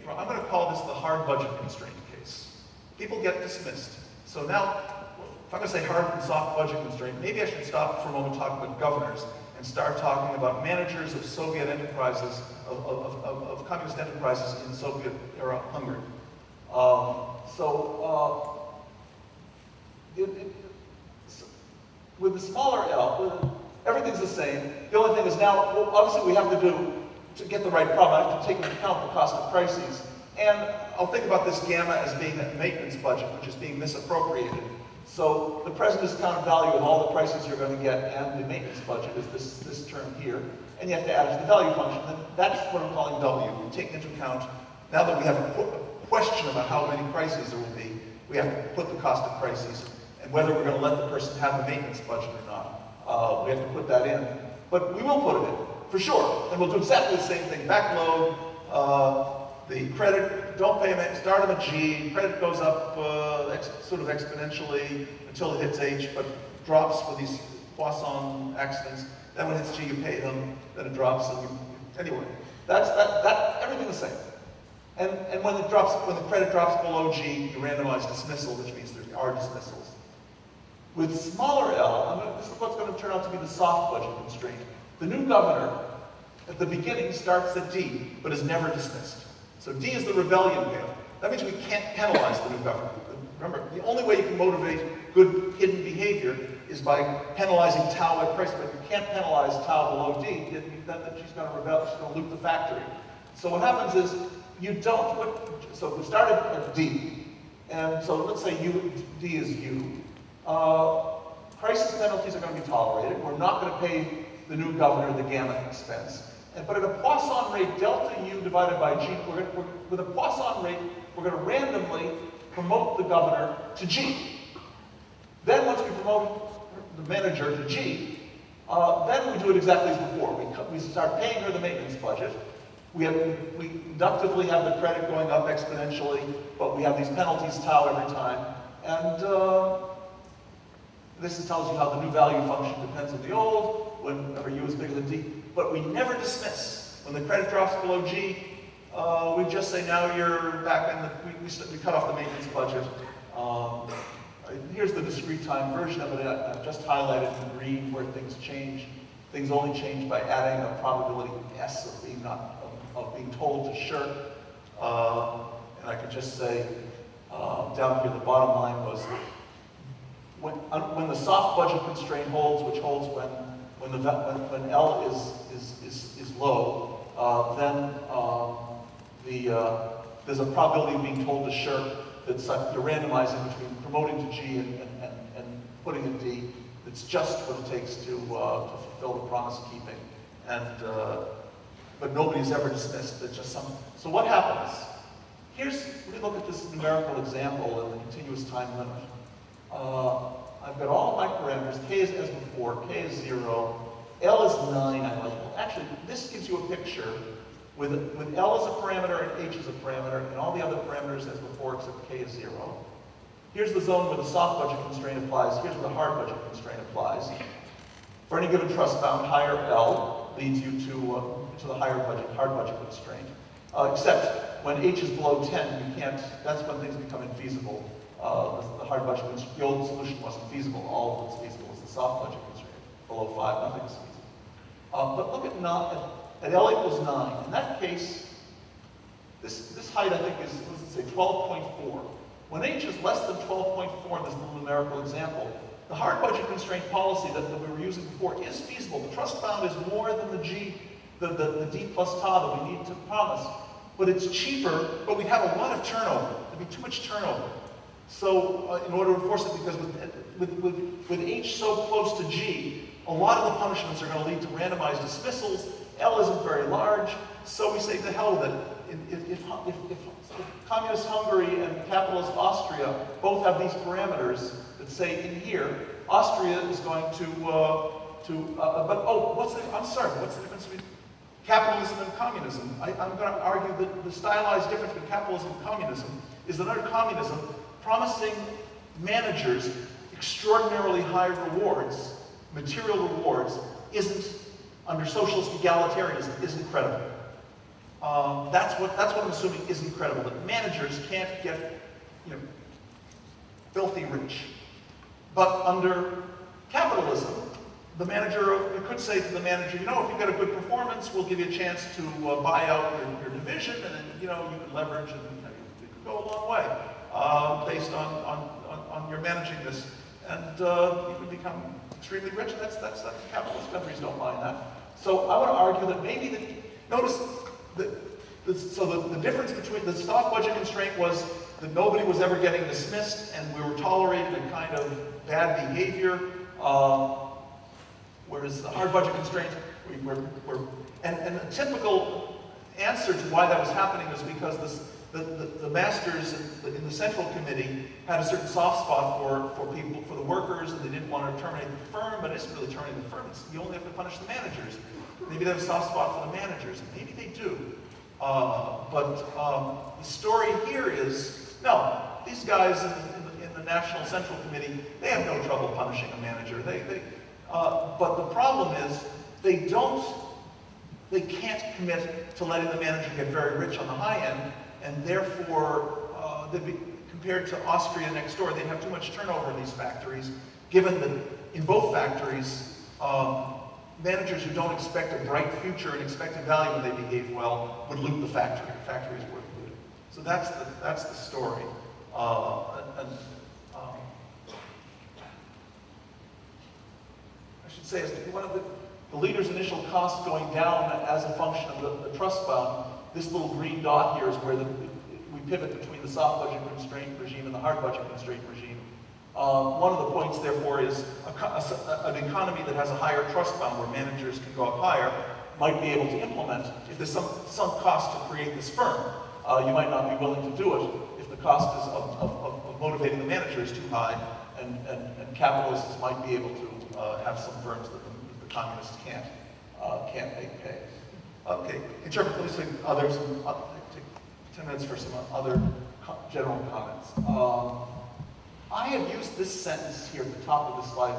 from. I'm going to call this the hard budget constraint case. People get dismissed. So now, if I'm going to say hard and soft budget constraint, maybe I should stop for a moment talking about governors and start talking about managers of Soviet enterprises, of communist enterprises in Soviet-era Hungary. With the smaller L, everything's the same. The only thing is now, well, obviously we have to do, to get the right problem, I have to take into account the cost of crises. And I'll think about this gamma as being a maintenance budget, which is being misappropriated. So the present discounted value of all the prices you're going to get and the maintenance budget is this term here. And you have to add it to the value function. And that's what I'm calling W. We take into account, now that we have a question about how many crises there will be, we have to put the cost of crises and whether we're going to let the person have the maintenance budget or not. We have to put that in. But we will put it in, for sure. And we'll do exactly the same thing. Backload the credit, don't pay them, start them at G, credit goes up sort of exponentially until it hits H, but drops for these Poisson accidents. Then when it hits G, you pay them, then it drops, and anyway. That's everything the same. And when the credit drops below G, you randomize dismissal, which means there are dismissals. With smaller L, this is what's going to turn out to be the soft budget constraint. The new governor, at the beginning, starts at D, but is never dismissed. So D is the rebellion pail. That means we can't penalize the new governor. Remember, the only way you can motivate good hidden behavior is by penalizing tau at price, but you can't penalize tau below D, then she's going to rebel, she's going to loot the factory. So what happens is, you don't put, so we started at D, and so let's say D is U. Crisis penalties are going to be tolerated. We're not going to pay the new governor the gamma expense. But at a Poisson rate, delta U divided by G, with a Poisson rate, we're going to randomly promote the governor to G. Then once we promote the manager to G, then we do it exactly as before. We start paying her the maintenance budget. We inductively have the credit going up exponentially, but we have these penalties tau every time. And this tells you how the new value function depends on the old, whenever U is bigger than D. But we never dismiss. When the credit drops below G, we just say, now you're back in the, we cut off the maintenance budget. Here's the discrete time version of it. I've just highlighted in green where things change. Things only change by adding a probability S of being told to shirk. And I could just say, down here, the bottom line was, when the soft budget constraint holds, which holds when L is low, then there's a probability of being told to shirk that's you're randomizing between promoting to G and putting in D. It's just what it takes to fulfill the promise keeping. But nobody's ever dismissed. It's just some. So what happens? Let me look at this numerical example in the continuous time limit. I've got all my parameters. K is as before. K is 0. L is 9. Actually, this gives you a picture with L as a parameter and H as a parameter, and all the other parameters as before except K is 0. Here's the zone where the soft budget constraint applies. Here's where the hard budget constraint applies. For any given trust bound, higher L leads you to the hard budget constraint. Except when H is below 10, you can't. That's when things become infeasible. The hard budget constraint, the old solution wasn't feasible. All that's feasible is the soft budget constraint. Below 5, nothing's feasible. But look at L equals 9. In that case, this height I think is, let's say, 12.4. When H is less than 12.4 in this little numerical example, the hard budget constraint policy that we were using before is feasible. The trust bound is more than the G, the D plus tau that we need to promise. But it's cheaper, but we have a lot of turnover. There'd be too much turnover. So in order to enforce it, because with H so close to G, a lot of the punishments are going to lead to randomized dismissals. L isn't very large, so we say to hell with it. If communist Hungary and capitalist Austria both have these parameters that say in here, Austria is going to what's the difference between capitalism and communism? I'm going to argue that the stylized difference between capitalism and communism is that under communism, promising managers extraordinarily high rewards, material rewards, isn't, under socialist egalitarianism, isn't credible. That's what I'm assuming isn't credible, that managers can't get, you know, filthy rich. But under capitalism, the manager, you could say to the manager, you know, if you've got a good performance, we'll give you a chance to buy out your division, and then, you know, you can leverage, and it could go a long way based on your managing this. And you can become extremely rich. That's capitalist countries don't mind that. So I want to argue that maybe notice the difference between the soft budget constraint was that nobody was ever getting dismissed, and we were tolerating a kind of bad behavior. Whereas the hard budget constraint, and a typical answer to why that was happening was because the masters in the central committee had a certain soft spot for people, for the workers, and they didn't want to terminate the firm, but it isn't really terminating the firm. You only have to punish the managers. Maybe they have a soft spot for the managers, and maybe they do. But the story here is, no, these guys in the National Central Committee, they have no trouble punishing a manager. But the problem is, they can't commit to letting the manager get very rich on the high end, and therefore, compared to Austria next door, they'd have too much turnover in these factories, given that in both factories, managers who don't expect a bright future and expected value when they behave well would loot the factory. The factory is worth looting. So that's the story. I should say, as one of the leader's initial costs going down as a function of the trust fund, this little green dot here is where we pivot between the soft budget constraint regime and the hard budget constraint regime. One of the points, therefore, is an economy that has a higher trust fund where managers can go up higher might be able to implement. If there's some cost to create this firm, you might not be willing to do it if the cost is of motivating the manager is too high, and capitalists might be able to have some firms that the communists can't make pay. Okay, let me say others. Take 10 minutes for some other general comments. I have used this sentence here at the top of the slide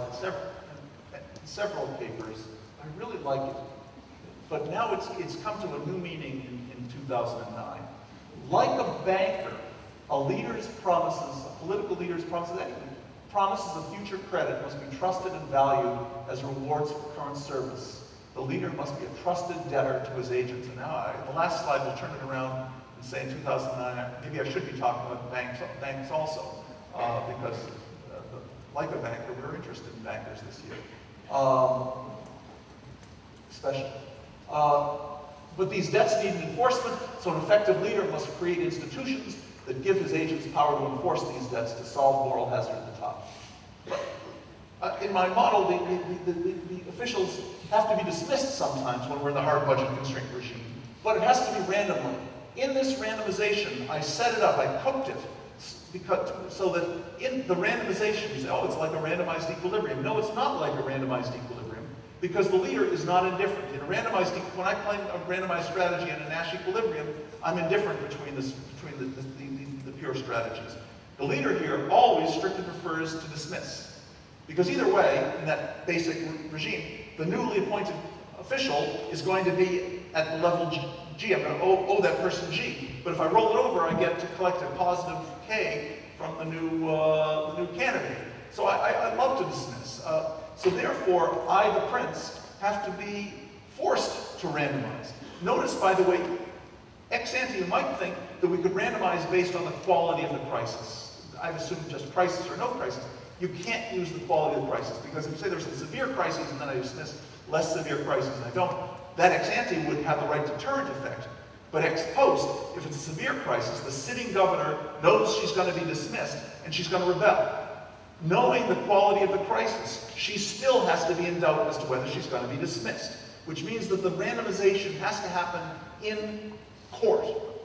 in several papers. I really like it. But now it's come to a new meaning in 2009. Like a banker, a political leader's promises of future credit must be trusted and valued as rewards for current service. The leader must be a trusted debtor to his agents. And now, the last slide will turn it around and say in 2009, maybe I should be talking about banks also. Because like a banker, we're interested in bankers this year, especially. But these debts need enforcement, so an effective leader must create institutions that give his agents power to enforce these debts to solve moral hazard at the top. But in my model, the officials have to be dismissed sometimes when we're in the hard budget constraint regime, but it has to be randomly. In this randomization, I set it up, I cooked it, so that in the randomization, you say, oh, it's like a randomized equilibrium. No, it's not like a randomized equilibrium, because the leader is not indifferent. In a randomized, when I play a randomized strategy in a Nash equilibrium, I'm indifferent between the pure strategies. The leader here always strictly prefers to dismiss, because either way, in that basic regime, the newly appointed official is going to be at the level G. I'm going to owe that person G. But if I roll it over, I get to collect a positive K from the new candidate. So I love to dismiss. So therefore, I, the prince, have to be forced to randomize. Notice, by the way, ex ante, you might think that we could randomize based on the quality of the crisis. I've assumed just crisis or no crisis. You can't use the quality of the crisis, because if you say there's a severe crisis and then I dismiss less severe crisis and I don't, that ex ante would have the right deterrent effect. But ex post, if it's a severe crisis, the sitting governor knows she's going to be dismissed and she's going to rebel. Knowing the quality of the crisis, she still has to be in doubt as to whether she's going to be dismissed, which means that the randomization has to happen in court.